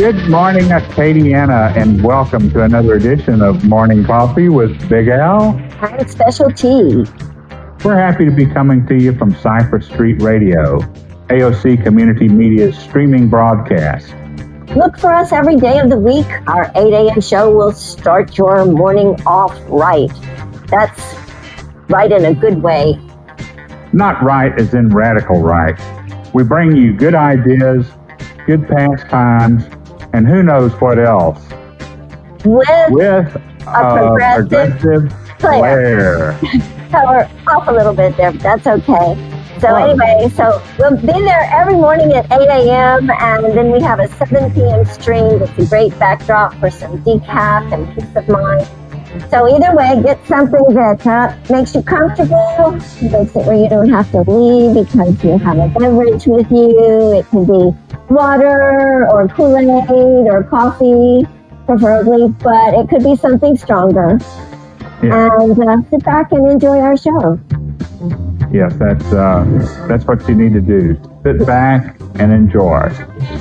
Good morning, Acadiana, and welcome to another edition of Morning Coffee with Big Al and Special T. We're happy to be coming to you from Cypress Street Radio, AOC Community Media's streaming broadcast. Look for us every day of the week. Our 8 a.m. show will start your morning off right. That's right in a good way. Not right as in radical right. We bring you good ideas, good pastimes, and who knows what else. With a progressive flair. So we're off a little bit there, but that's okay. So anyway, we'll be there every morning at 8 a.m. and then we have a 7 p.m. stream with a great backdrop for some decaf and peace of mind. So either way, get something that makes you comfortable, makes it where you don't have to leave because you have a beverage with you. It can be water or Kool-Aid or coffee, preferably, but it could be something stronger. Yeah. And sit back and enjoy our show. Yes, that's what you need to do. Sit back and enjoy.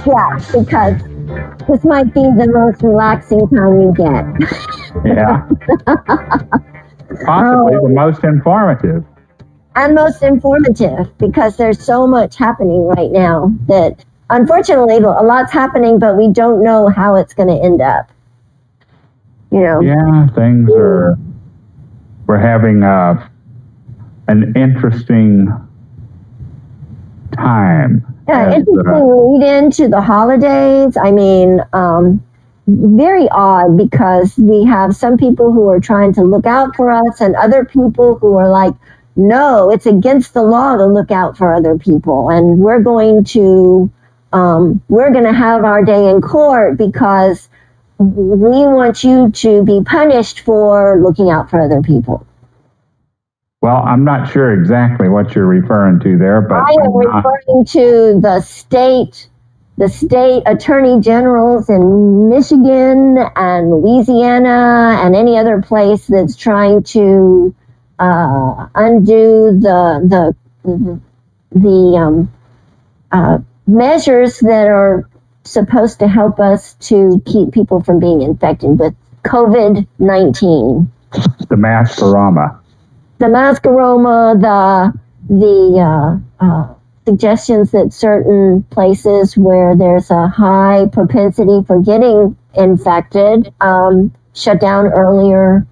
Yeah, because this might be the most relaxing time you get. Yeah. Possibly the most informative. And most informative, because there's so much happening right now that, unfortunately, a lot's happening, but we don't know how it's going to end up. You know? Yeah, things are... We're having an interesting time. Yeah, interesting lead into the holidays. I mean, very odd because we have some people who are trying to look out for us and other people who are like, no, it's against the law to look out for other people. And we're going to have our day in court because we want you to be punished for looking out for other people. Well, I'm not sure exactly what you're referring to there, but I am referring to the state attorney generals in Michigan and Louisiana and any other place that's trying to undo the measures that are supposed to help us to keep people from being infected with COVID-19. The mascarama. The mascarama, the suggestions that certain places where there's a high propensity for getting infected, shut down earlier,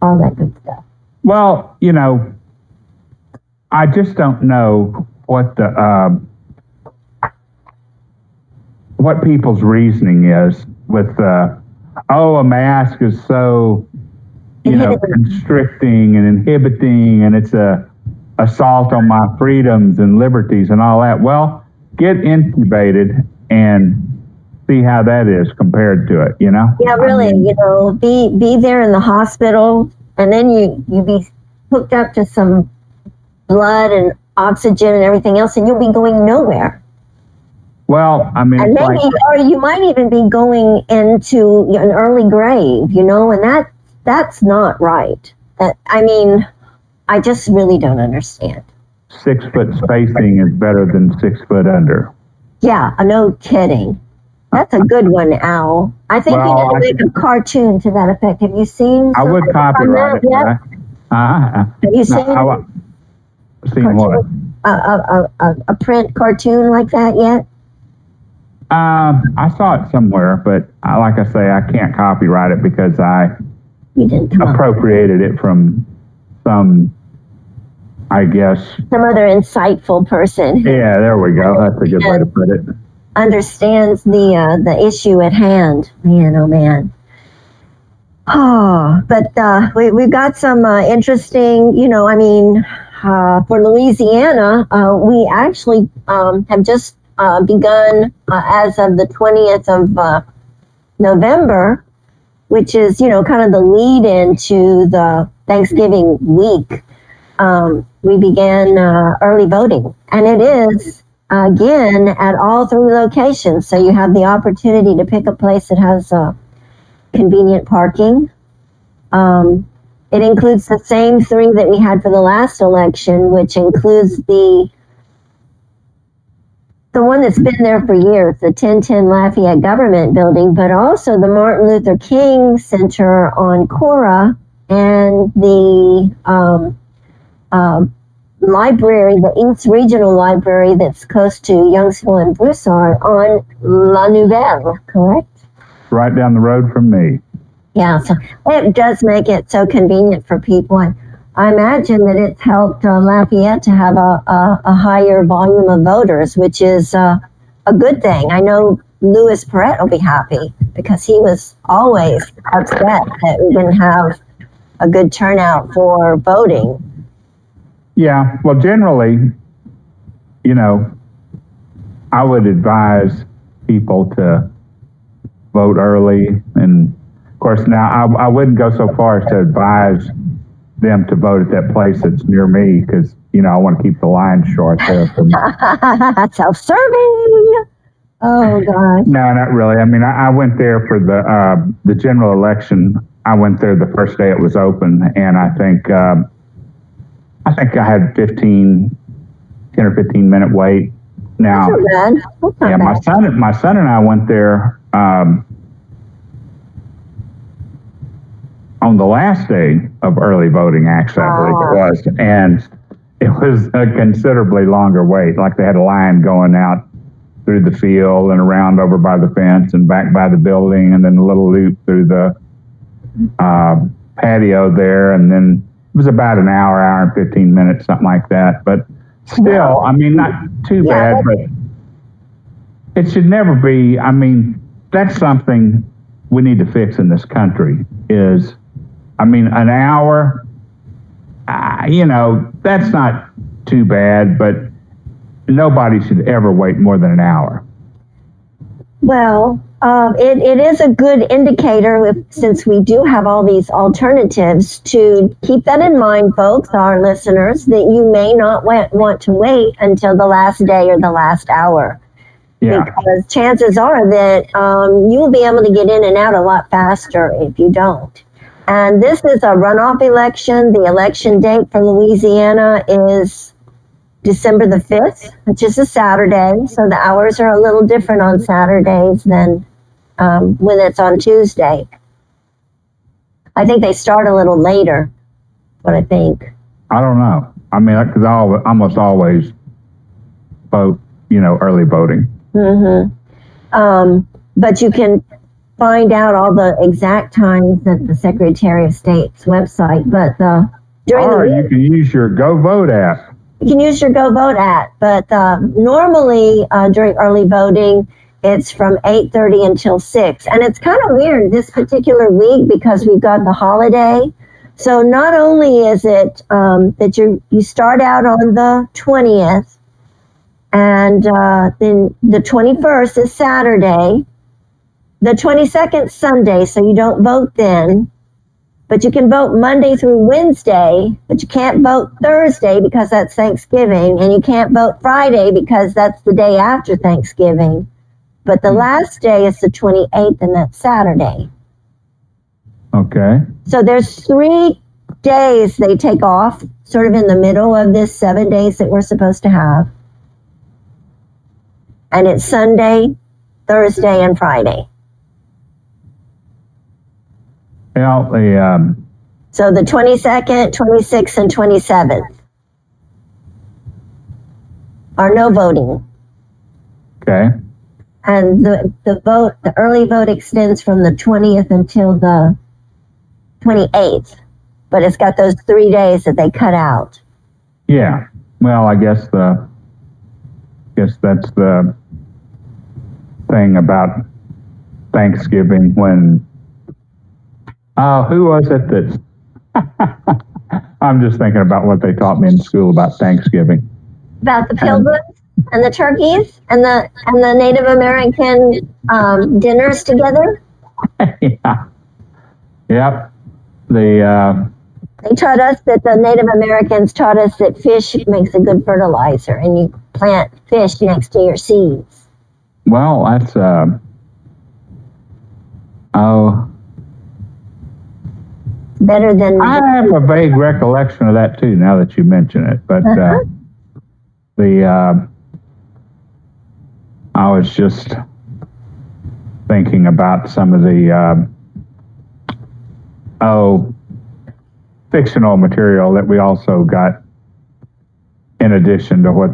all that good stuff. Well, you know, I just don't know what what people's reasoning is with, a mask is so, constricting and inhibiting, and it's a assault on my freedoms and liberties and all that. Well, get intubated and see how that is compared to it, you know? Yeah, really, be there in the hospital, and then you be hooked up to some blood and oxygen and everything else, and you'll be going nowhere. Well, I mean, and maybe, or you might even be going into an early grave, and that's not right. I just really don't understand. 6 foot spacing is better than 6 foot under. Yeah, no kidding. That's a good one, Al. I think you need to make a cartoon to that effect. Have you seen? I would copyright it. Yet? Have you seen? Seen what? A print cartoon like that yet? I saw it somewhere, but like I say, I can't copyright it because I appropriated it from some, I guess. Some other insightful person. Yeah, there we go. That's a good way to put it. Understands the issue at hand. Man, oh man. Oh, but we've got some interesting, for Louisiana, we actually have just begun as of the 20th of November, which is, kind of the lead into the Thanksgiving week. We began early voting, and it is, again, at all 3 locations. So you have the opportunity to pick a place that has convenient parking. It includes the same 3 that we had for the last election, which includes the the one that's been there for years, the 1010 Lafayette Government Building, but also the Martin Luther King Center on Cora and the library, the East Regional Library that's close to Youngsville and Broussard on La Nouvelle, correct? Right down the road from me. Yeah, so it does make it so convenient for people. And I imagine that it's helped Lafayette to have a higher volume of voters, which is a good thing. I know Louis Perrette will be happy because he was always upset that we didn't have a good turnout for voting. Yeah, well, generally, you know, I would advise people to vote early. And of course, now I wouldn't go so far as to advise them to vote at that place that's near me because, you know, I want to keep the line short there for me. Self-serving. Oh, gosh. No, not really. I mean, I went there for the general election. I went there the first day it was open, and I think I had 10 or 15 minute wait. Now, That's not bad. That's not yeah, bad. my son and I went there on the last day of early voting, actually, I believe it was, and it was a considerably longer wait. Like they had a line going out through the field and around over by the fence and back by the building, and then a little loop through the patio there, and then it was about an hour and 15 minutes, something like that. But still, I mean, not too bad, but it should never be. I mean, that's something we need to fix in this country is, I mean, an hour, you know, that's not too bad, but nobody should ever wait more than an hour. Well, it is a good indicator, since we do have all these alternatives, to keep that in mind, folks, our listeners, that you may not want to wait until the last day or the last hour. Yeah. Because chances are that you will be able to get in and out a lot faster if you don't. And this is a runoff election. The election date for Louisiana is December the 5th, which is a Saturday. So the hours are a little different on Saturdays than when it's on Tuesday. I think they start a little later, but I think. I don't know. I mean, because I almost always vote, you know, early voting. Mm-hmm. But you can find out all the exact times at the Secretary of State's website. But during the week, you can use your Go Vote app. You can use your Go Vote app, but normally during early voting, it's from 8:30 until 6. And it's kind of weird this particular week because we've got the holiday. So not only is it that you start out on the 20th, and then the 21st is Saturday, the 22nd Sunday, so you don't vote then. But you can vote Monday through Wednesday, but you can't vote Thursday because that's Thanksgiving, and you can't vote Friday because that's the day after Thanksgiving. But the last day is the 28th, and that's Saturday. Okay. So there's 3 days they take off, sort of in the middle of this 7 days that we're supposed to have. And it's Sunday, Thursday, and Friday. Well, So the 22nd, 26th, and 27th are no voting. Okay. And the early vote extends from the 20th until the 28th. But it's got those 3 days that they cut out. Yeah. Well, I guess that's the thing about Thanksgiving when. Who was it that? I'm just thinking about what they taught me in school about Thanksgiving. About the pilgrims and the turkeys and the Native American dinners together. Yeah. Yep. They taught us that the Native Americans taught us that fish makes a good fertilizer, and you plant fish next to your seeds. Well, that's better than. I have a vague recollection of that too. Now that you mention it, but I was just thinking about some of the fictional material that we also got in addition to what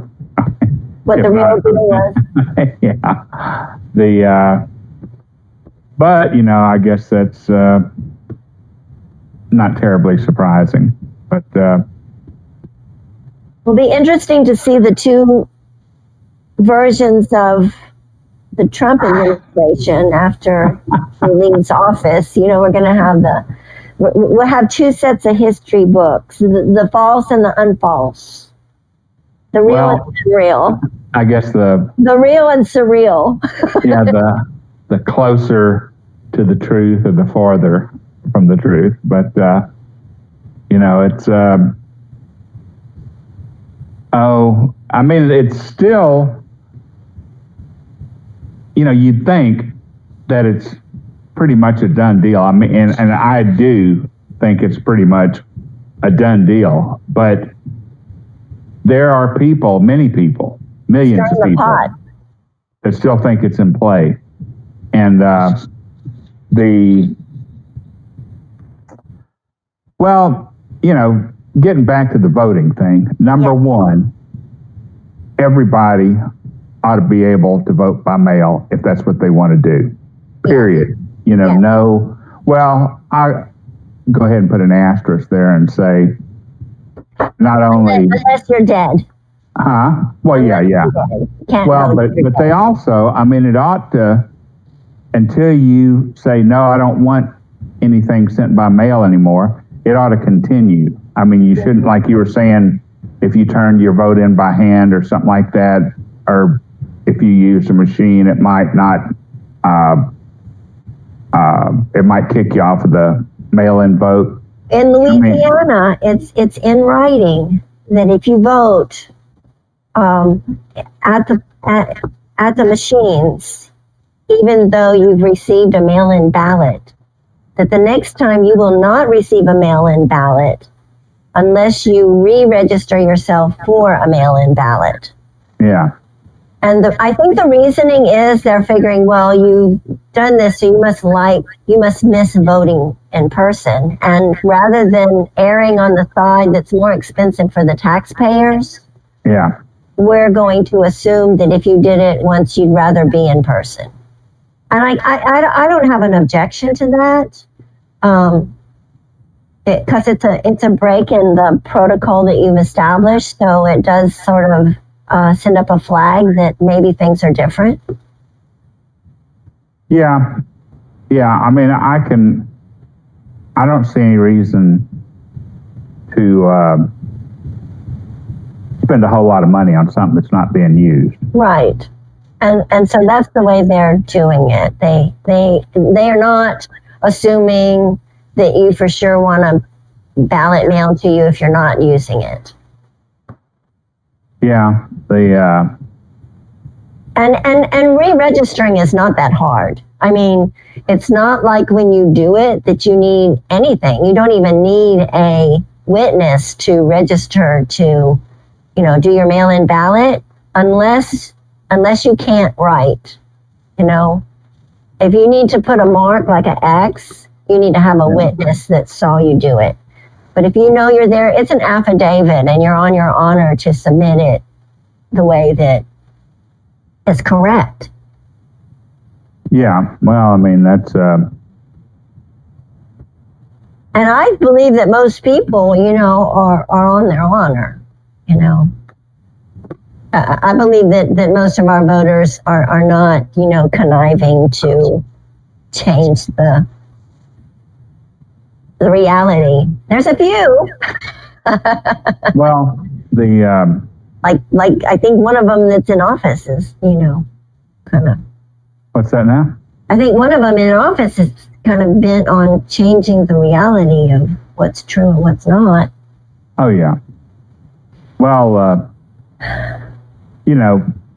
the real deal was. Yeah. But I guess that's not terribly surprising. But It'll be interesting to see the two versions of the Trump administration after he leaves office. We're going to have we'll have two sets of history books, the false and the unfalse, the real and surreal. I guess the real and surreal. Yeah, the closer to the truth or the farther from the truth. But it's it's still, you'd think that it's pretty much a done deal. And I do think it's pretty much a done deal. But there are people, many people, millions of people that still think it's in play. And getting back to the voting thing, number one, everybody ought to be able to vote by mail if that's what they want to do. Period. No. Well, I go ahead and put an asterisk there and say, not only unless you're dead. Well, yeah. Well, but they also, it ought to, until you say, no, I don't want anything sent by mail anymore, it ought to continue. You shouldn't, like you were saying, if you turned your vote in by hand or something like that, or if you use a machine, it might not, it might kick you off of the mail-in vote. In Louisiana, it's in writing that if you vote at the machines, even though you've received a mail-in ballot, that the next time you will not receive a mail-in ballot unless you re-register yourself for a mail-in ballot. Yeah. And I think the reasoning is they're figuring, well, you've done this, so you must miss voting in person. And rather than erring on the side that's more expensive for the taxpayers, we're going to assume that if you did it once, you'd rather be in person. And I don't have an objection to that, because it's a break in the protocol that you've established. So it does sort of send up a flag that maybe things are different. Yeah. I don't see any reason to spend a whole lot of money on something that's not being used. Right. And so that's the way they're doing it. They are not assuming that you for sure want a ballot mailed to you if you're not using it. Yeah, and re-registering is not that hard. It's not like when you do it that you need anything. You don't even need a witness to register to, do your mail-in ballot unless you can't write. If you need to put a mark like an X, you need to have a witness that saw you do it. But if you know you're there, it's an affidavit and you're on your honor to submit it the way that is correct. Yeah, well, that's... And I believe that most people, are on their honor, I believe that most of our voters are not, conniving to change the reality. There's a few. Well, like I think one of them that's in office is, kind of. What's that now? I think one of them in office is kind of bent on changing the reality of what's true and what's not. Oh, yeah. Well,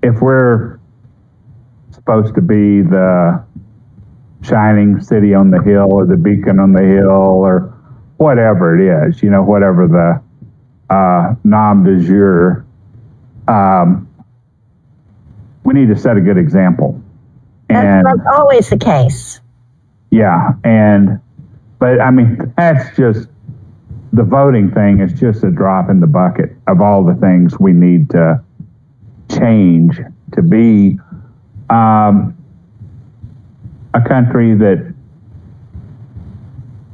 if we're supposed to be the shining city on the hill or the beacon on the hill or whatever it is, whatever the nom de jour, we need to set a good example. And That's always the case. yeah, but I mean, that's just, the voting thing is just a drop in the bucket of all the things we need to change to be a country that,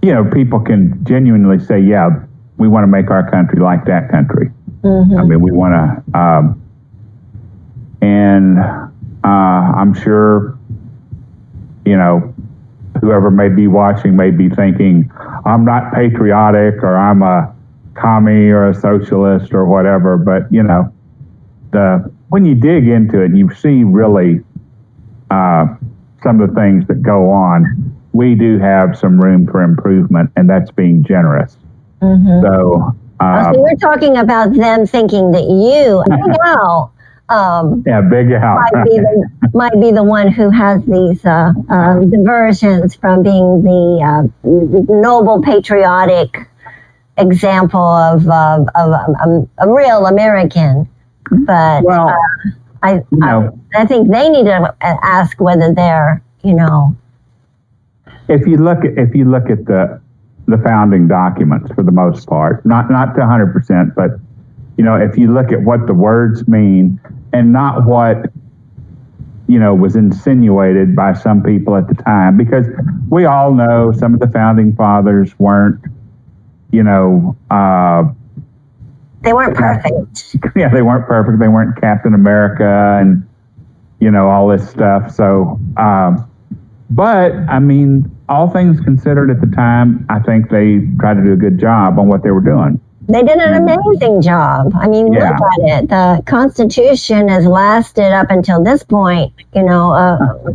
you know, people can genuinely say, yeah, we want to make our country like that country. I mean, we want to, and I'm sure, you know, whoever may be watching may be thinking, I'm not patriotic, or I'm a commie or a socialist or whatever. But, you know, when you dig into it, you see really some of the things that go on. We do have some room for improvement, and that's being generous. So we're talking about them thinking that you, Big Al, Big Al might be the one who has these diversions from being the noble patriotic example of a real American. But I think they need to ask whether they're, you know. If you look at the founding documents, for the most part, not to 100%, but, you know, if you look at what the words mean and not what, you know, was insinuated by some people at the time, because we all know some of the founding fathers weren't, you know, they weren't perfect. Yeah, they weren't perfect. They weren't Captain America and, you know, all this stuff. So, but I mean, all things considered at the time, I think they tried to do a good job on what they were doing. They did an amazing job. I mean, look at it. The Constitution has lasted up until this point, you know,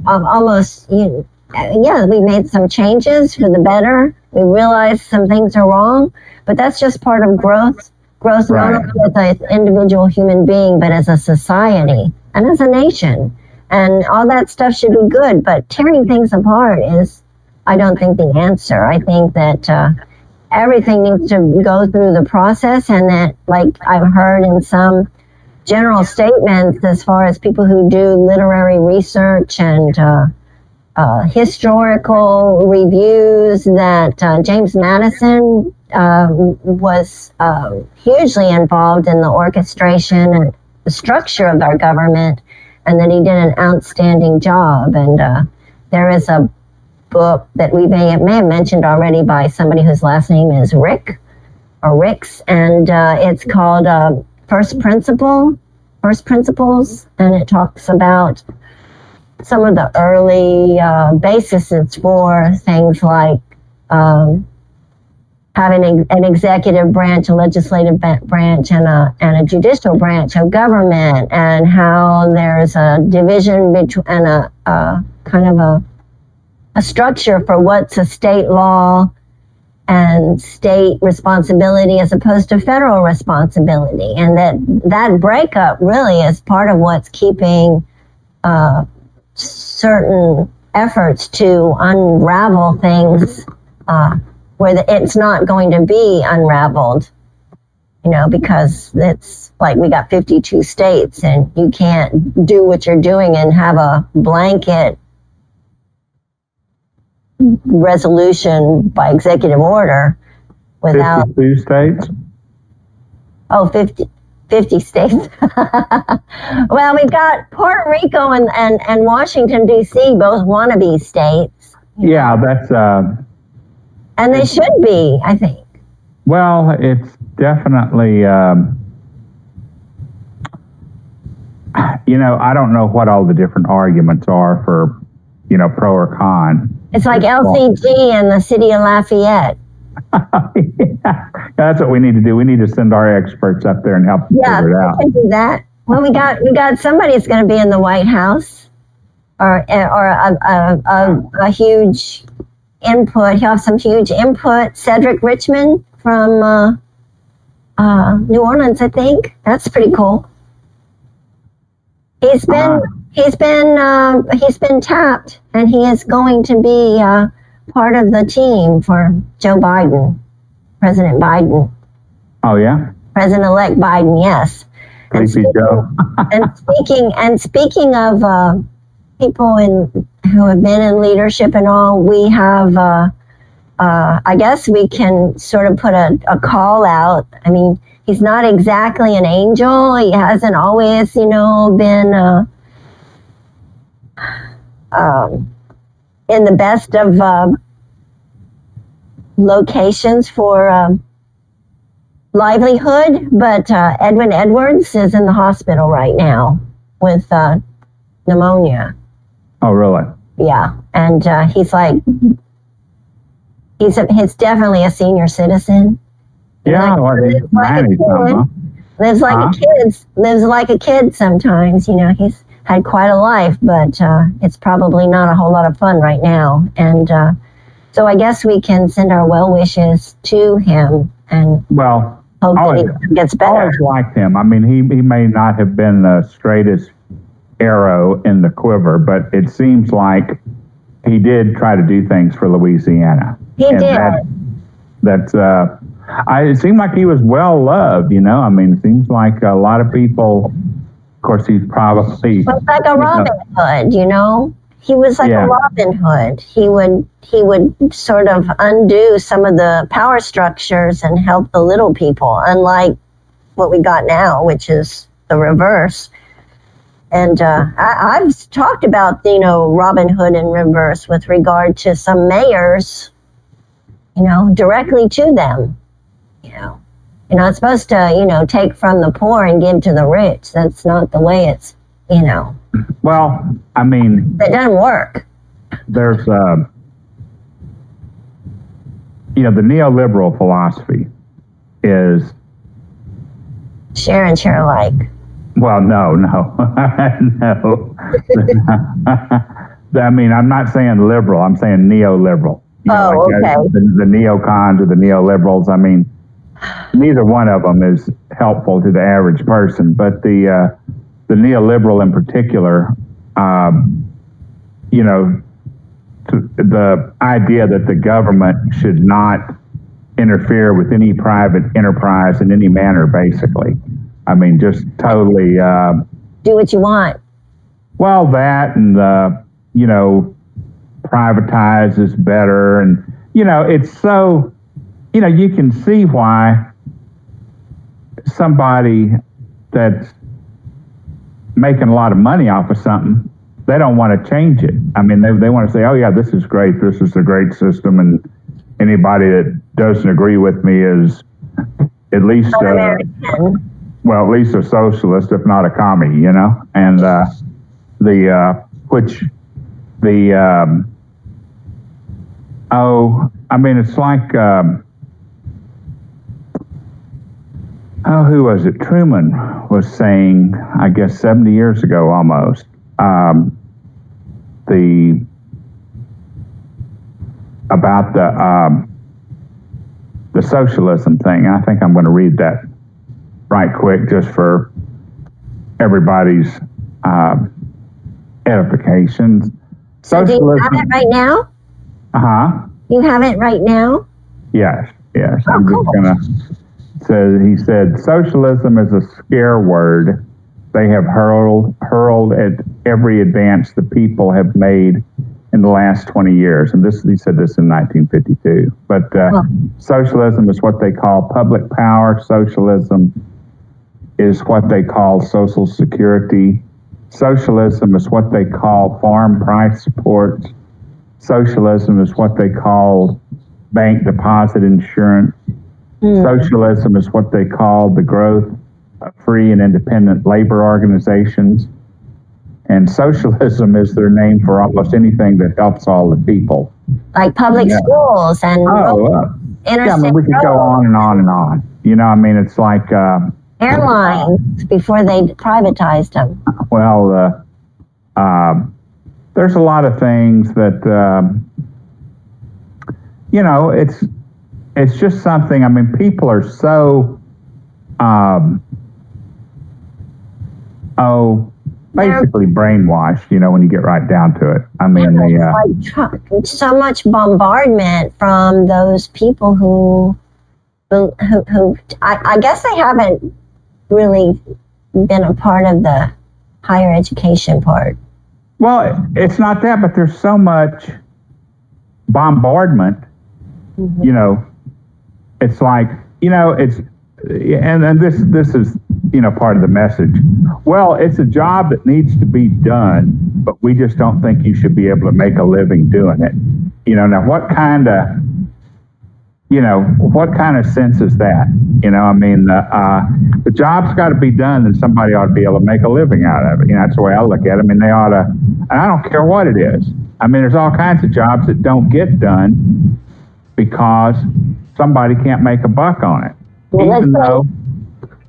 almost, we made some changes for the better. We realized some things are wrong, but that's just part of growth not only as an individual human being, but as a society and as a nation. And all that stuff should be good, but tearing things apart is, I don't think, the answer. I think that everything needs to go through the process, and that, like I've heard in some general statements as far as people who do literary research and historical reviews, that James Madison was hugely involved in the orchestration and the structure of our government, and that he did an outstanding job. And there is a book that we may have mentioned already by somebody whose last name is Ricks, and it's called First Principles, and it talks about some of the early bases for things like having an executive branch, a legislative branch, and a judicial branch of government, and how there's a division between and a kind of a structure for what's a state law and state responsibility as opposed to federal responsibility, and that breakup really is part of what's keeping certain efforts to unravel things where it's not going to be unraveled, you know, because it's like we got 52 states, and you can't do what you're doing and have a blanket resolution by executive order without 52 states. 50 states. Well, we've got Puerto Rico and Washington D.C. both wannabe states. Yeah, that's and they should be, I think. Well, it's definitely you know, I don't know what all the different arguments are for, you know, pro or con. It's like LCG and the city of Lafayette. Yeah, that's what we need to do. We need to send our experts up there and help figure it out. We can do that. Well, we got somebody that's going to be in the White House, or a huge input. He'll have some huge input. Cedric Richmond from New Orleans, I think. That's pretty cool. He's been tapped, and he is going to be part of the team for Joe Biden, President Biden. Oh, yeah? President-elect Biden, yes. Sleepy Joe. and speaking of people who have been in leadership and all, we have. I guess we can sort of put a call out. I mean, he's not exactly an angel. He hasn't always, been in the best of locations for livelihood. But Edwin Edwards is in the hospital right now with pneumonia. Oh, really? Yeah, and he's like. He's definitely a senior citizen. Yeah, he's 90-something. Lives like a kid sometimes. He's had quite a life, but it's probably not a whole lot of fun right now. And so I guess we can send our well wishes to him and hope that he gets better. I always liked him. I mean, he may not have been the straightest arrow in the quiver, but it seems like he did try to do things for Louisiana. He did. It seemed like he was well loved, I mean, it seems like a lot of people, of course, he's probably... Well, like a Robin Hood, He was like a Robin Hood. He would sort of undo some of the power structures and help the little people, unlike what we got now, which is the reverse. And I've talked about, Robin Hood in reverse with regard to some mayors, directly to them. You're not supposed to, take from the poor and give to the rich. That's not the way it's, Well, I mean... That doesn't work. There's, the neoliberal philosophy is... Share and share alike. Well, no. No. I mean, I'm not saying liberal. I'm saying neoliberal. Okay. The neocons or the neoliberals. I mean, neither one of them is helpful to the average person. But the neoliberal in particular, the idea that the government should not interfere with any private enterprise in any manner, basically. I mean, just totally... do what you want. Well, that and, privatize is better. And, it's so, you can see why somebody that's making a lot of money off of something, they don't want to change it. I mean, they want to say, oh, yeah, this is great. This is a great system. And anybody that doesn't agree with me is at least... well, at least a socialist, if not a commie, and it's like, who was it? Truman was saying, I guess 70 years ago almost, about the socialism thing. I think I'm going to read that right quick, just for everybody's edification. So do you have it right now? You have it right now? Yes. Oh, I'm cool. just gonna say, he said, socialism is a scare word they have hurled at every advance the people have made in the last 20 years. And he said this in 1952. But socialism is what they call public power. Socialism is what they call social security. Socialism is what they call farm price support. Socialism is what they call bank deposit insurance. Socialism is what they call the growth of free and independent labor organizations. And socialism is their name for almost anything that helps all the people. Like public schools and interstate we could go on and on and on. It's like... airlines before they privatized them. Well, there's a lot of things that, it's just something. I mean, people are so, basically brainwashed, when you get right down to it. I mean, so much bombardment from those people who I guess they haven't really been a part of the higher education part. Well, it's not that, but there's so much bombardment. You know, it's like, you know, it's, and this is, you know, part of the message. Well, it's a job that needs to be done, but we just don't think you should be able to make a living doing it. You know, now what kind of sense is that? You know, I mean, the job's got to be done, and somebody ought to be able to make a living out of it. You know, that's the way I look at it. I mean, they ought to, and I don't care what it is. I mean, there's all kinds of jobs that don't get done because somebody can't make a buck on it. Well, Even though,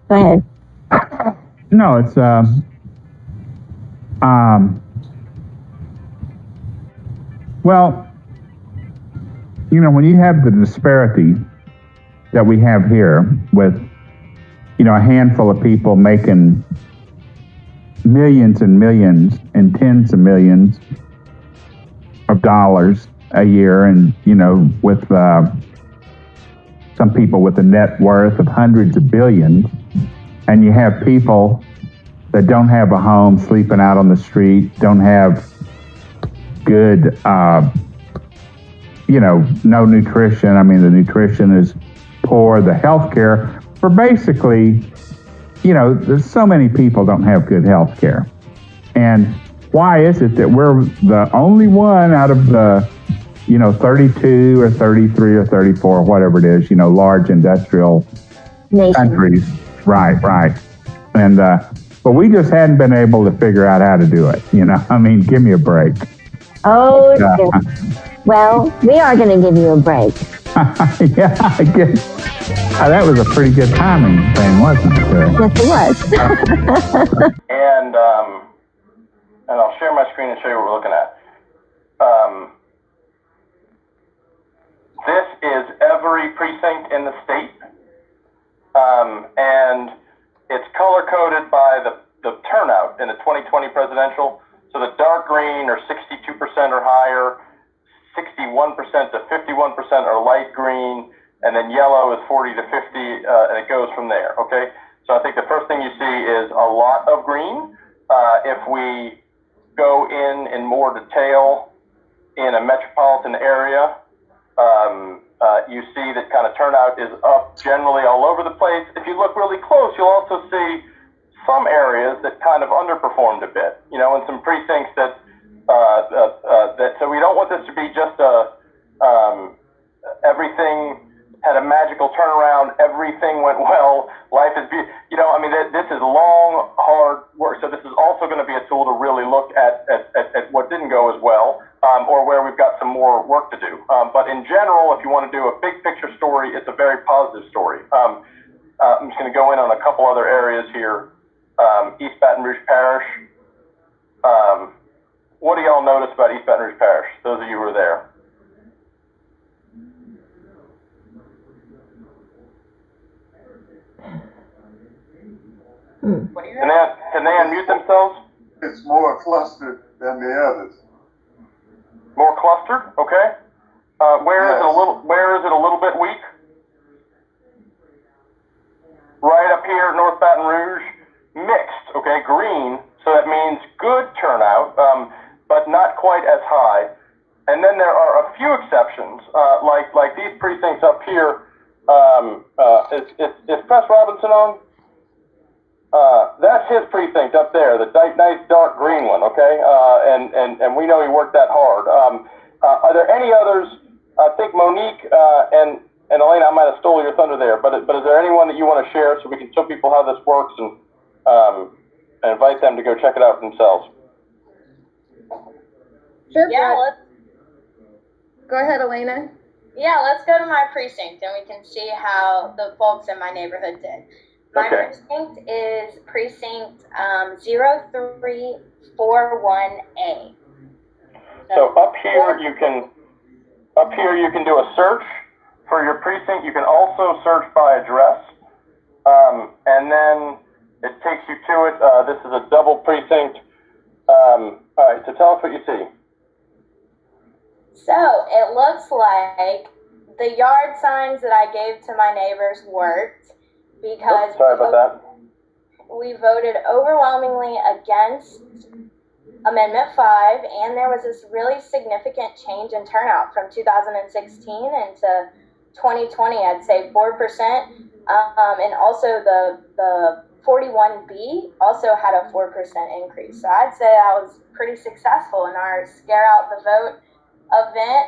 go ahead. no, it's, well, you know, when you have the disparity that we have here with, you know, a handful of people making millions and millions and tens of millions of dollars a year, and, you know, with some people with a net worth of hundreds of billions, and you have people that don't have a home, sleeping out on the street, don't have good, you know, no nutrition. I mean, the nutrition is poor, the health care, for basically, you know, there's so many people don't have good health care. And why is it that we're the only one out of the, you know, 32 or 33 or 34, whatever it is, you know, large industrial countries. Right. And, but we just hadn't been able to figure out how to do it. You know, I mean, give me a break. Oh, well, we are going to give you a break. Yeah, I guess. That was a pretty good timing thing, wasn't it? Yes, it was. And I'll share my screen and show you what we're looking at. This is every precinct in the state, and it's color-coded by the turnout in the 2020 presidential. So the dark green are 62% or higher, 61% to 51% are light green, and then yellow is 40 to 50, and it goes from there, okay? So I think the first thing you see is a lot of green. If we go in more detail in a metropolitan area, you see that kind of turnout is up generally all over the place. If you look really close, you'll also see some areas that kind of underperformed a bit, you know, and some precincts that so we don't want this to be just everything had a magical turnaround, everything went well, life is beautiful. You know, I mean, this is long, hard work. So this is also going to be a tool to really look at what didn't go as well, or where we've got some more work to do. But in general, if you want to do a big picture story, it's a very positive story. I'm just going to go in on a couple other areas here. East Baton Rouge Parish. What do y'all notice about East Baton Rouge Parish, those of you who are there? Can they unmute themselves? It's more clustered than the others. More clustered, okay. Where is it a little bit weak? Right up here, North Baton Rouge, mixed, okay, green. So that means good turnout, but not quite as high. And then there are a few exceptions, like these precincts up here. Is Press Robinson on? That's his precinct up there, the nice dark green one, okay? And we know he worked that hard. Are there any others? I think Monique and Elena, I might have stolen your thunder there, but is there anyone that you want to share so we can show people how this works and invite them to go check it out for themselves? Sure. Yeah, Go ahead, Elena. let's go to my precinct and we can see how the folks in my neighborhood did. My precinct is precinct 0341A. So up here you can do a search for your precinct. You can also search by address, and then it takes you to it. This is a double precinct. All right, so tell us what you see. So it looks like the yard signs that I gave to my neighbors worked because. Oops, sorry about that. we voted overwhelmingly against Amendment 5, and there was this really significant change in turnout from 2016 into 2020. I'd say 4%, and also the 41B also had a 4% increase. So I'd say I was pretty successful in our Scare Out the Vote event.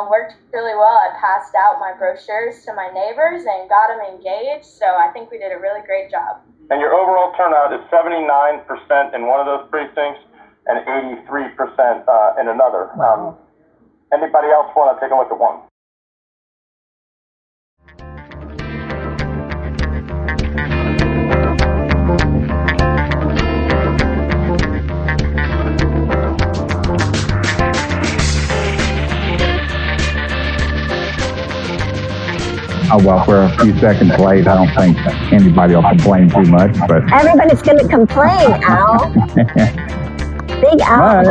Worked really well. I passed out my brochures to my neighbors and got them engaged. So I think we did a really great job. And your overall turnout is 79% in one of those precincts and 83% in another. Anybody else want to take a look at one? Oh, well, we're a few seconds late. I don't think anybody will complain too much, but Everybody's going to complain, Al. Big Al.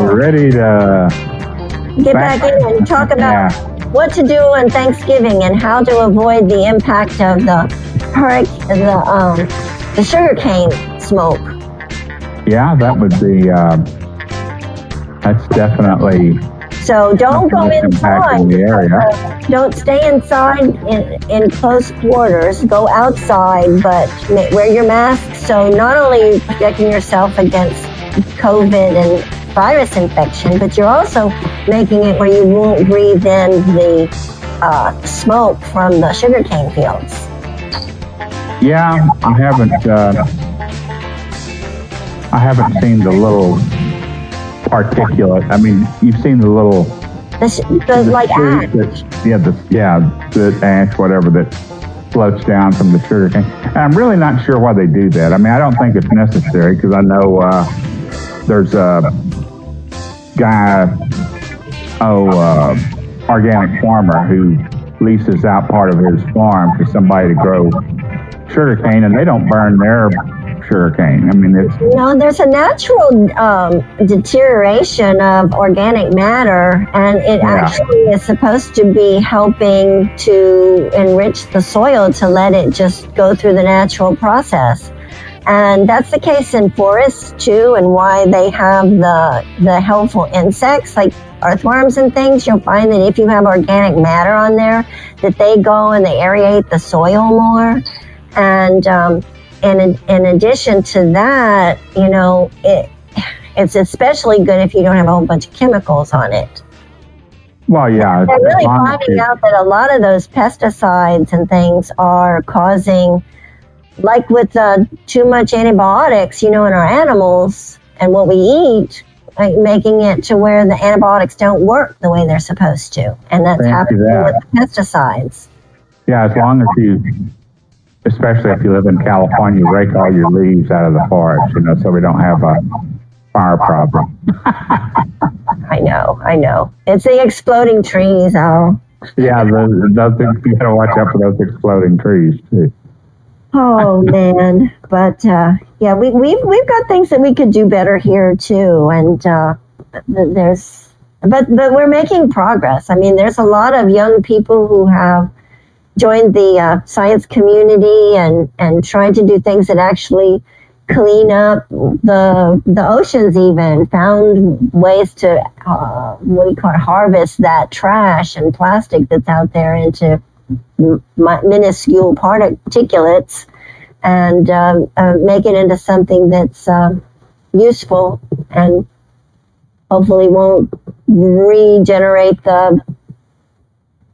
we're ready to Get back in and talk about what to do on Thanksgiving and how to avoid the impact of the sugarcane smoke. Yeah, that would be, that's definitely So don't go impacting inside. the area. Don't stay inside in close quarters. Go outside, but wear your mask. So not only are you protecting yourself against COVID and virus infection, but you're also making it where you won't breathe in the smoke from the sugarcane fields. Yeah, I haven't seen the little particulate. I mean, you've seen the little The like ash. the ash, whatever that floats down from the sugarcane. And I'm really not sure why they do that. I mean, I don't think it's necessary because I know there's a guy, organic farmer who leases out part of his farm to somebody to grow sugarcane, and they don't burn their sugarcane. I mean, There's a natural deterioration of organic matter, and it actually is supposed to be helping to enrich the soil to let it just go through the natural process. And that's the case in forests too, and why they have the helpful insects like earthworms and things. You'll find that if you have organic matter on there, that they go and they aerate the soil more. And in addition to that, it's especially good if you don't have a whole bunch of chemicals on it. well, yeah. They're really finding out that a lot of those pesticides and things are causing, like with too much antibiotics, in our animals and what we eat, like making it to where the antibiotics don't work the way they're supposed to. And that's happening with the pesticides. Yeah, as long as especially if you live in California, you rake all your leaves out of the forest, so we don't have a fire problem. I know. It's the exploding trees, Al. Yeah, you gotta watch out for those exploding trees too. Oh man, but we've got things that we could do better here too, and but we're making progress. I mean, there's a lot of young people who have joined the science community and trying to do things that actually clean up the oceans. Even found ways to harvest that trash and plastic that's out there into minuscule particulates and make it into something that's useful and hopefully won't regenerate the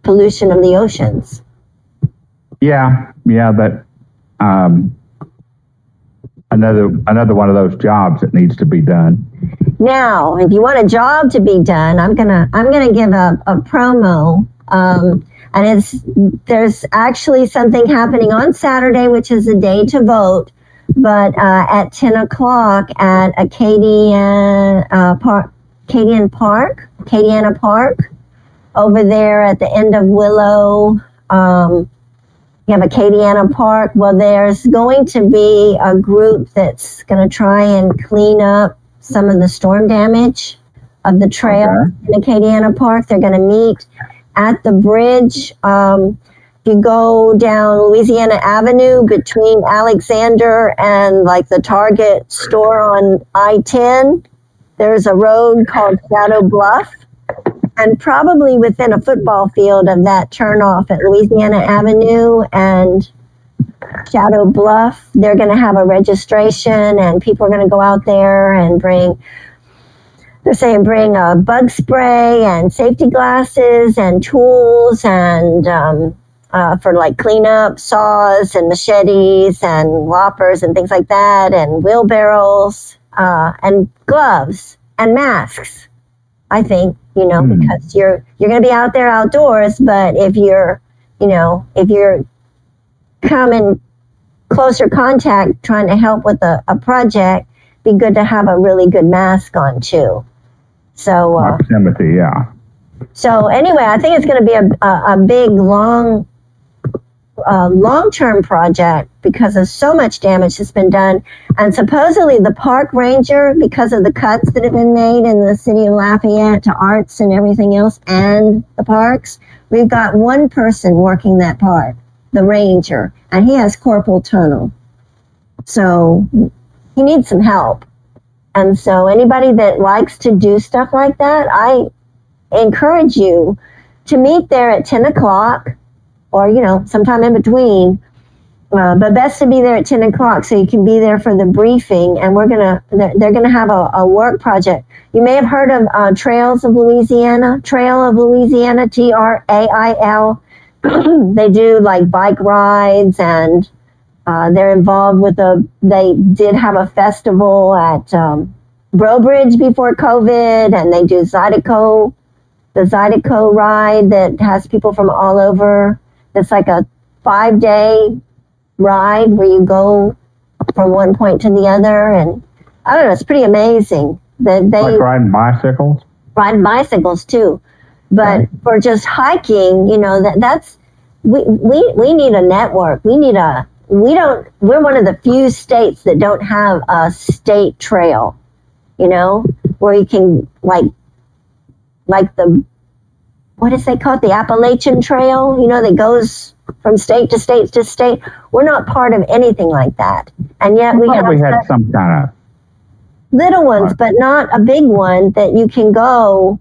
pollution of the oceans. Yeah, that another one of those jobs that needs to be done. Now, if you want a job to be done, I'm gonna give a promo. And there's actually something happening on Saturday, which is the day to vote, but at 10 o'clock at Acadiana Park, over there at the end of Willow. You have Acadiana Park. Well, there's going to be a group that's going to try and clean up some of the storm damage of the trail in Acadiana Park. They're going to meet at the bridge if you go down Louisiana Avenue between Alexander and like the Target store on I-10, there's a road called Shadow Bluff. And probably within a football field of that turnoff at Louisiana Avenue and Shadow Bluff, they're going to have a registration, and people are going to go out there and bring a bug spray and safety glasses and tools and for like cleanup, saws and machetes and loppers and things like that, and wheelbarrows and gloves and masks, I think, because you're going to be out there outdoors, but if you're come in closer contact trying to help with a project, be good to have a really good mask on too. So proximity, yeah. So anyway, I think it's going to be a big long-term project because of so much damage that's been done. And supposedly the park ranger, because of the cuts that have been made in the city of Lafayette to arts and everything else and the parks, we've got one person working that park, the ranger, and he has carpal tunnel. So he needs some help. And so anybody that likes to do stuff like that, I encourage you to meet there at 10 o'clock or, sometime in between. But best to be there at 10 o'clock so you can be there for the briefing. And they're going to have a work project. You may have heard of Trail of Louisiana, TRAIL. They do like bike rides, and they're involved with they did have a festival at Brobridge before COVID, and they do the Zydeco ride that has people from all over. It's like a 5-day ride where you go from one point to the other, and I don't know, it's pretty amazing. That they like riding bicycles? Riding bicycles too. But for just hiking, that's we need a network. We're one of the few states that don't have a state trail, where you can like the, what is they call it? The Appalachian Trail, that goes from state to state to state. We're not part of anything like that. And yet we had some kind of little ones, but not a big one that you can go,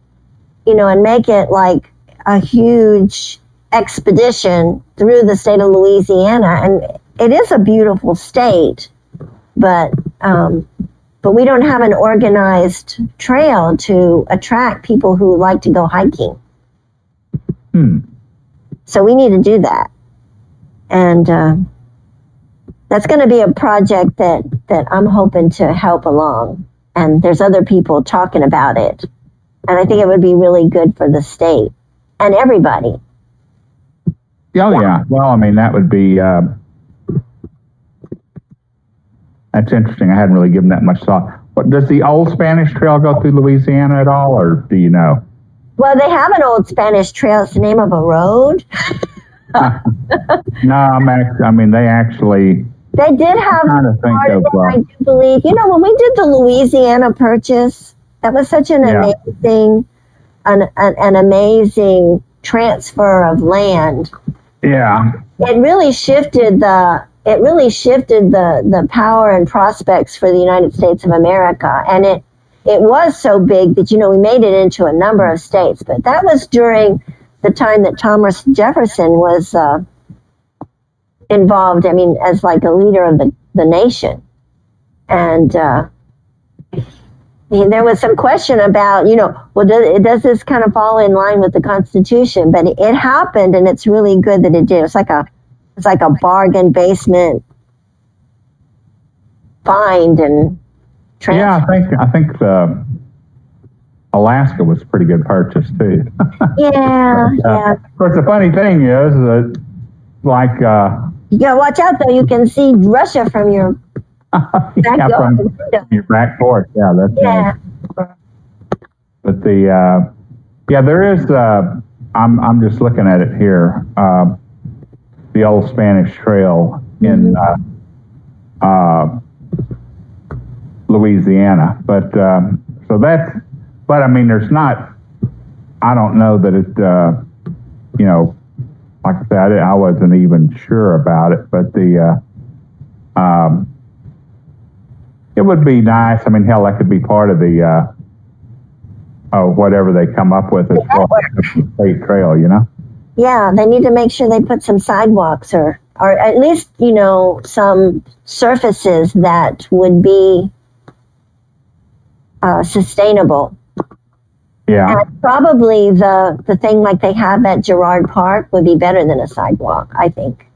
and make it like a huge expedition through the state of Louisiana. And it is a beautiful state, but we don't have an organized trail to attract people who like to go hiking. So we need to do that. And that's going to be a project that I'm hoping to help along. And there's other people talking about it. And I think it would be really good for the state and everybody. Yeah. Well, I mean, that would be, that's interesting. I hadn't really given that much thought. But does the Old Spanish Trail go through Louisiana at all, or do you know? Well, they have an Old Spanish Trail. It's the name of a road. No, they actually. They did have part of it, I do believe. When we did the Louisiana Purchase, that was such an amazing transfer of land. Yeah. It really shifted the power and prospects for the United States of America. And it was so big that, we made it into a number of states. But that was during the time that Thomas Jefferson was involved, as like a leader of the nation. And there was some question about, does this kind of fall in line with the Constitution? But it happened, and it's really good that it did. It's like a bargain basement find and transfer. Yeah, I think Alaska was a pretty good purchase too. Yeah. Of course, the funny thing is that, like, you gotta watch out though. You can see Russia from your backyard. From your back porch. Yeah, that's yeah. Nice. But there is. I'm just looking at it here. The Old Spanish Trail in Louisiana, but there's not. I don't know that it. Like like I said, I wasn't even sure about it, but it would be nice. I mean, hell, that could be part of the whatever they come up with as far as the state trail, you know? Yeah, they need to make sure they put some sidewalks or at least, some surfaces that would be sustainable. Yeah. And probably the thing like they have at Girard Park would be better than a sidewalk, I think.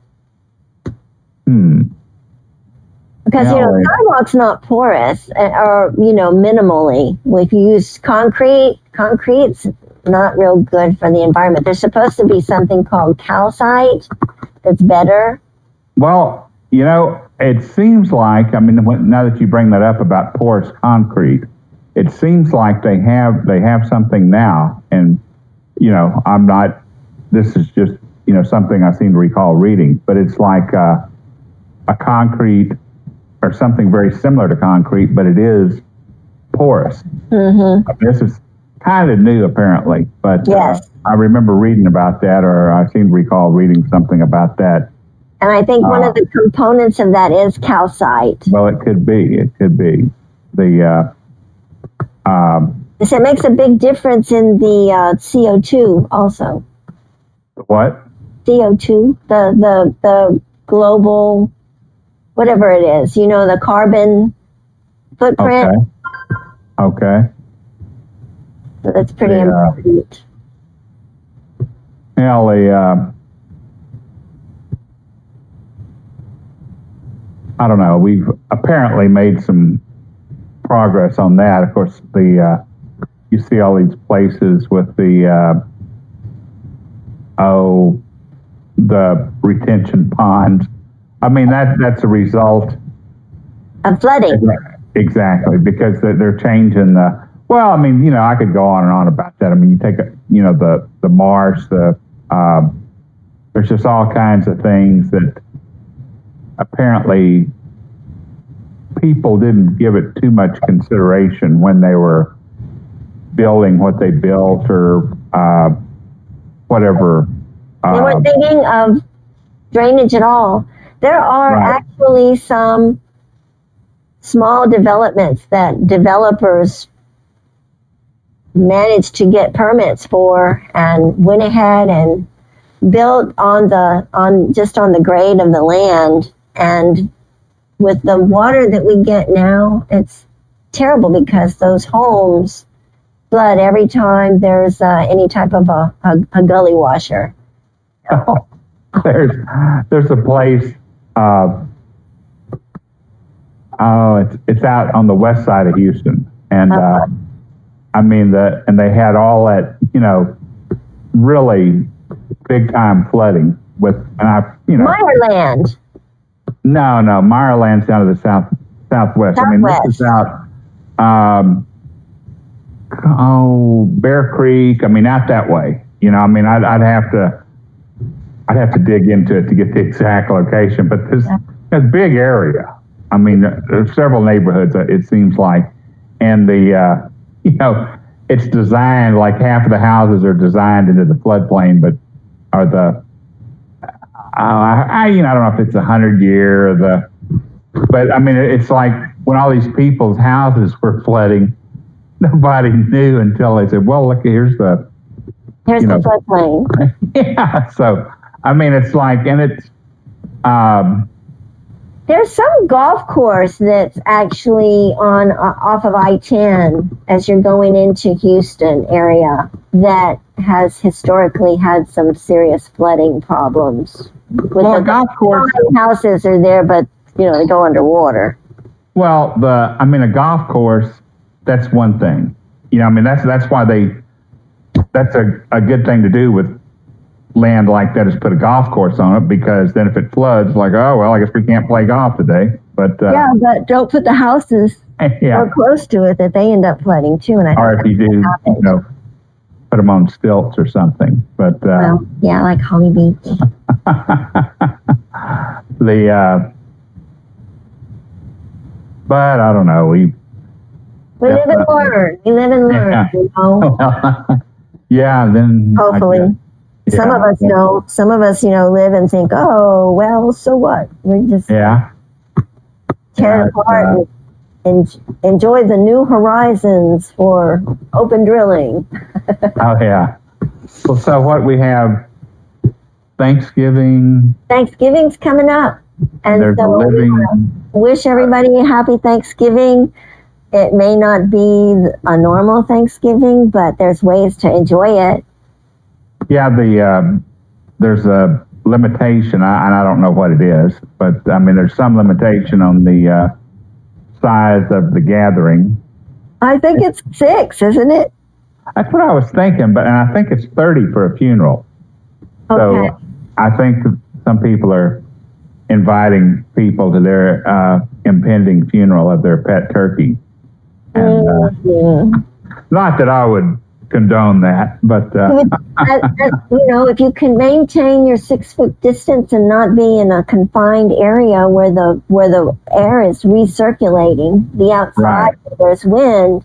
Because, sidewalk's not porous or, minimally. If you use concrete's not real good for the environment. There's supposed to be something called calcite that's better. Well, it seems like, I mean, now that you bring that up about porous concrete, it seems like they have something now. And, this is just, something I seem to recall reading, but it's like a concrete or something very similar to concrete, but it is porous. This is kind of new, apparently, but yes. I remember reading about that, or I seem to recall reading something about that. And I think one of the components of that is calcite. Well, it could be. It could be. So it makes a big difference in the CO2 also. What? CO2, the global, whatever it is, the carbon footprint. Okay. So that's pretty important. I don't know. We've apparently made some progress on that. Of course, you see all these places with the retention ponds. I mean, that's a result of flooding. Exactly, because they're changing the. Well, I mean, I could go on and on about that. I mean, you take the marsh, there's just all kinds of things that apparently people didn't give it too much consideration when they were building what they built or whatever. They weren't thinking of drainage at all. There are actually some small developments that developers managed to get permits for and went ahead and built on the grade of the land. And with the water that we get now, it's terrible because those homes flood every time there's any type of a gully washer. Oh, there's a place. It's out on the west side of Houston, and I mean and they had all that really big time flooding with Meyerland. No, Meyerland's down to the southwest. I mean, this is out Bear Creek. I mean, out that way. I mean, I'd have to dig into it to get the exact location, but this a big area. I mean, there's several neighborhoods, it seems like, and it's designed like half of the houses are designed into the floodplain, but are I don't know if it's 100-year or but I mean, it's like when all these people's houses were flooding, nobody knew until they said, well, look, here's the floodplain. Yeah, so I mean, it's like, and it's there's some golf course that's actually off of I-10 as you're going into Houston area that has historically had some serious flooding problems. Well, a golf course houses are there, but they go underwater. Well, a golf course, that's one thing. I mean, that's why that's a good thing to do with land like that is put a golf course on it, because then if it floods, like, oh, well, I guess we can't play golf today. But but don't put the houses so close to it that they end up flooding too. And or if you do, put them on stilts or something. But like Holly Beach. But I don't know. We live and learn. We live and learn. Yeah. Then hopefully. Some of us don't. Some of us, live and think, oh, well, so what? We just tear it apart and enjoy the new horizons for open drilling. Oh, yeah. Well, so what we have, Thanksgiving. Thanksgiving's coming up. And there's so a living. Wish everybody a happy Thanksgiving. It may not be a normal Thanksgiving, but there's ways to enjoy it. Yeah, there's a limitation, and I don't know what it is, but I mean, there's some limitation on the size of the gathering. I think it's 6, isn't it? That's what I was thinking, but and I think it's 30 for a funeral. Okay. So I think some people are inviting people to their impending funeral of their pet turkey. And not that I would condone that, but if you can maintain your 6-foot distance and not be in a confined area where the air is recirculating the outside, right. There's wind.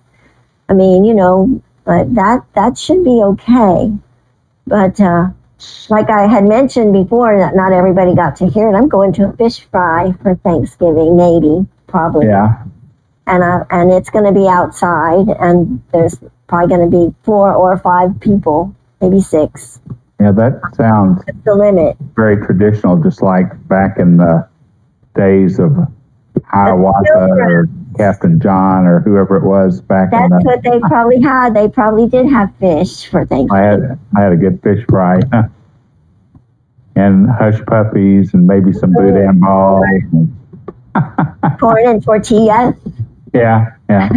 I mean, but that should be okay. But like I had mentioned before, that not everybody got to hear it. I'm going to a fish fry for Thanksgiving, probably. Yeah. And it's going to be outside, and there's probably going to be 4 or 5 people, maybe 6. Yeah, that sounds That's the limit. Very traditional, just like back in the days of Hiawatha or Captain John or whoever it was back in the... That's what they probably had. They probably did have fish for Thanksgiving. I had a good fish fry. And hush puppies and maybe some boudin balls. Corn and tortillas. Yeah. But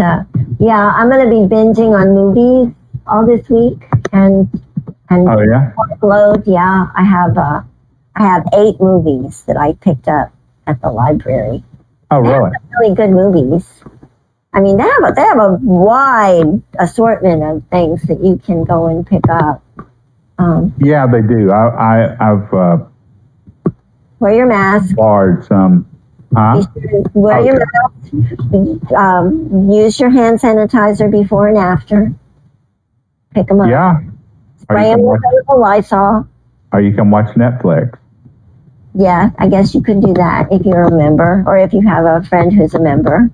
I'm going to be binging on movies all this week and oh yeah, load. Yeah, I have 8 movies that I picked up at the library. Oh really? Really good movies. I mean, they have a wide assortment of things that you can go and pick up. Yeah, they do. I've wear your mask. Large some. Huh? Wear your mask. Use your hand sanitizer before and after. Pick them up. Yeah. Spray them with a Lysol. Or you can watch Netflix. Yeah, I guess you could do that if you're a member, or if you have a friend who's a member.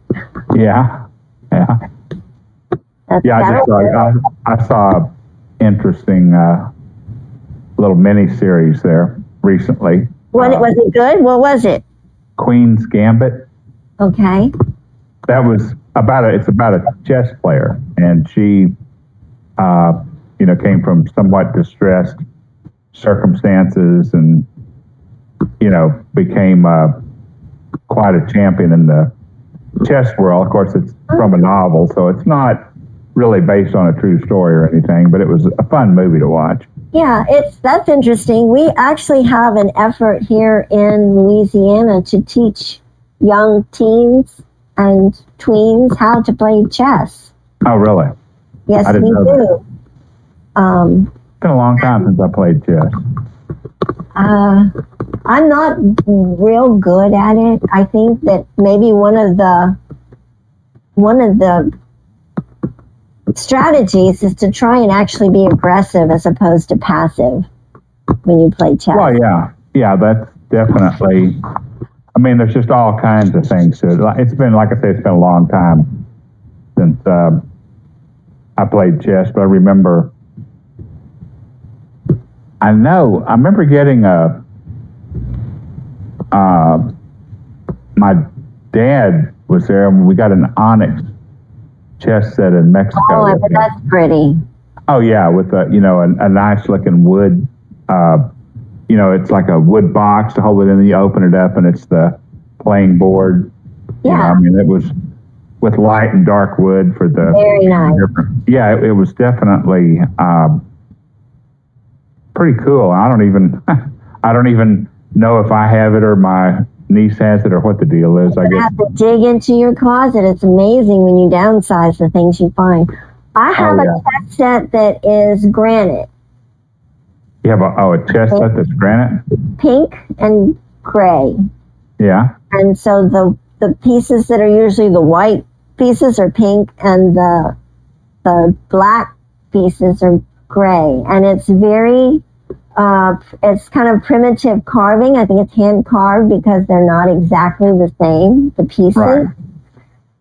Yeah. I saw an interesting little mini series there recently. Was it good? What was it? Queen's Gambit. Okay. That was it's about a chess player, and she, came from somewhat distressed circumstances, and became quite a champion in the chess world. Of course, it's from a novel, so it's not really based on a true story or anything, but it was a fun movie to watch. Yeah, that's interesting. We actually have an effort here in Louisiana to teach young teens and tweens how to play chess. Oh, really? Yes, we do. It's been a long time since I played chess. I'm not real good at it. I think that maybe one of the strategies is to try and actually be aggressive as opposed to passive when you play chess. Well, yeah, that's definitely. I mean, there's just all kinds of things to it. It's been, like I say, it's been a long time since I played chess, but I remember getting my dad was there, and we got an onyx chess set in Mexico. Oh, that's pretty. Oh yeah, with a nice looking wood. It's like a wood box to hold it in, and you open it up, and it's the playing board. Yeah. It was with light and dark wood for the. Very nice. Yeah, it was definitely pretty cool. I don't even know if I have it or my niece has it or what the deal is. I guess. You have to dig into your closet. It's amazing when you downsize the things you find. I have a chess set that is granite. You have a chess set that's granite? Pink and gray. Yeah. And so the pieces that are usually the white pieces are pink, and the the black pieces are gray, and it's very, it's kind of primitive carving. I think it's hand carved because they're not exactly the same, the pieces. Right.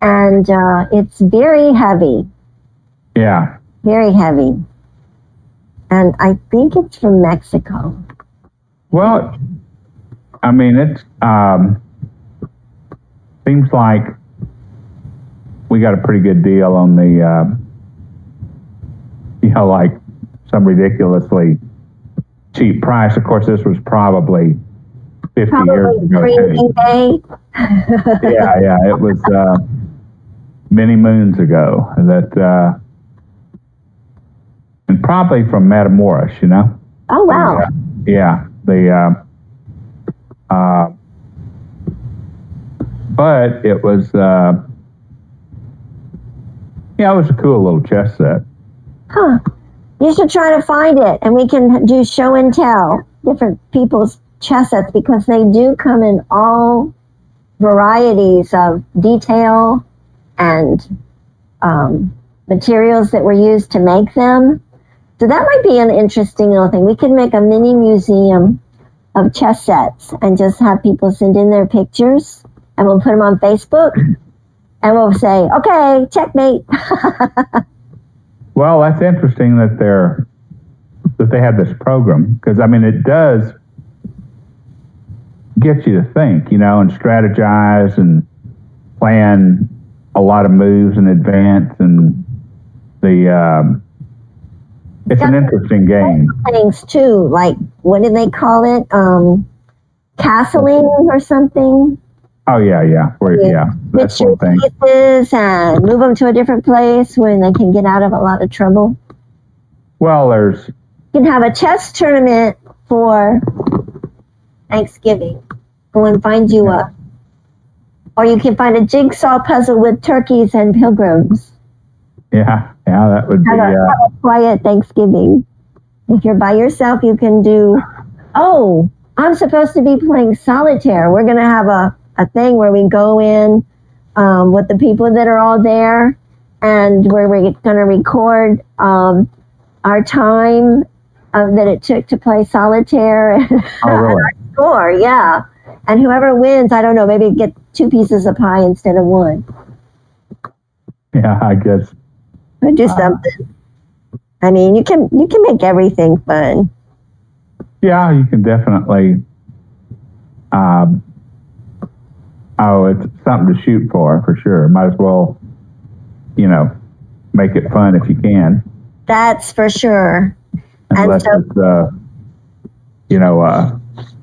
And it's very heavy. Yeah. Very heavy. And I think it's from Mexico. Well, I mean, it's seems like we got a pretty good deal on the, like some ridiculously cheap price. Of course, this was probably 50 years ago. Pre-eBay. Yeah, it was many moons ago that, and probably from Matamoros, Oh, wow. But it was, it was a cool little chess set. Huh. You should try to find it, and we can do show and tell different people's chess sets, because they do come in all varieties of detail and materials that were used to make them. So that might be an interesting little thing. We could make a mini museum of chess sets and just have people send in their pictures, and we'll put them on Facebook, and we'll say, okay, checkmate. Well, that's interesting that they have this program, because I mean, it does get you to think, and strategize and plan a lot of moves in advance, and it's an interesting game. Things too, like what do they call it? Castling or something. Oh yeah. That's Switch your one thing. pieces and move them to a different place when they can get out of a lot of trouble. Well, You can have a chess tournament for Thanksgiving. Go and find you a, or you can find a jigsaw puzzle with turkeys and pilgrims. yeah, that would be. Have a quiet Thanksgiving. If you're by yourself, you can do. Oh, I'm supposed to be playing solitaire. We're gonna have a thing where we go in with the people that are all there, and we're going to record our time that it took to play solitaire. Oh, really? Our score, yeah. And whoever wins, I don't know, maybe get 2 pieces of pie instead of 1. Yeah, I guess. Or do something. I mean, you can make everything fun. Yeah, you can definitely. It's something to shoot for sure. Might as well, make it fun if you can. That's for sure. Unless it's,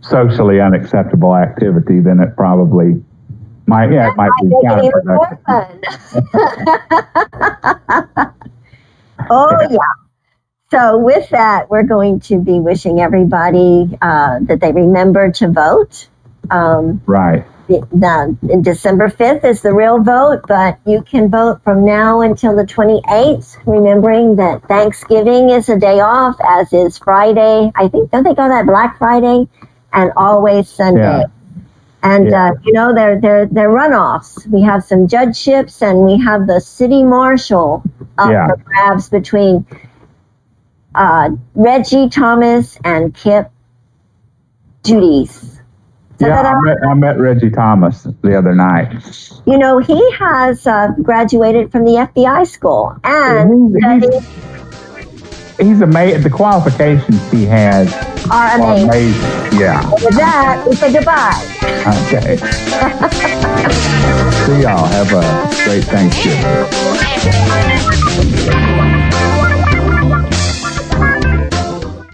socially unacceptable activity, then it probably might. Yeah, it might be make it even more fun. Oh yeah. So with that, we're going to be wishing everybody that they remember to vote. Right. December 5th is the real vote, but you can vote from now until the 28th, remembering that Thanksgiving is a day off, as is Friday. I think, don't they call that Black Friday? And always Sunday. Yeah. And, they're runoffs. We have some judgeships, and we have the city marshal up for grabs between Reggie Thomas and Kip Judy's. I met Reggie Thomas the other night. He has graduated from the FBI school, and he's amazing. The qualifications he has are amazing. Yeah. With that, we say goodbye. Okay. See y'all. Have a great Thanksgiving.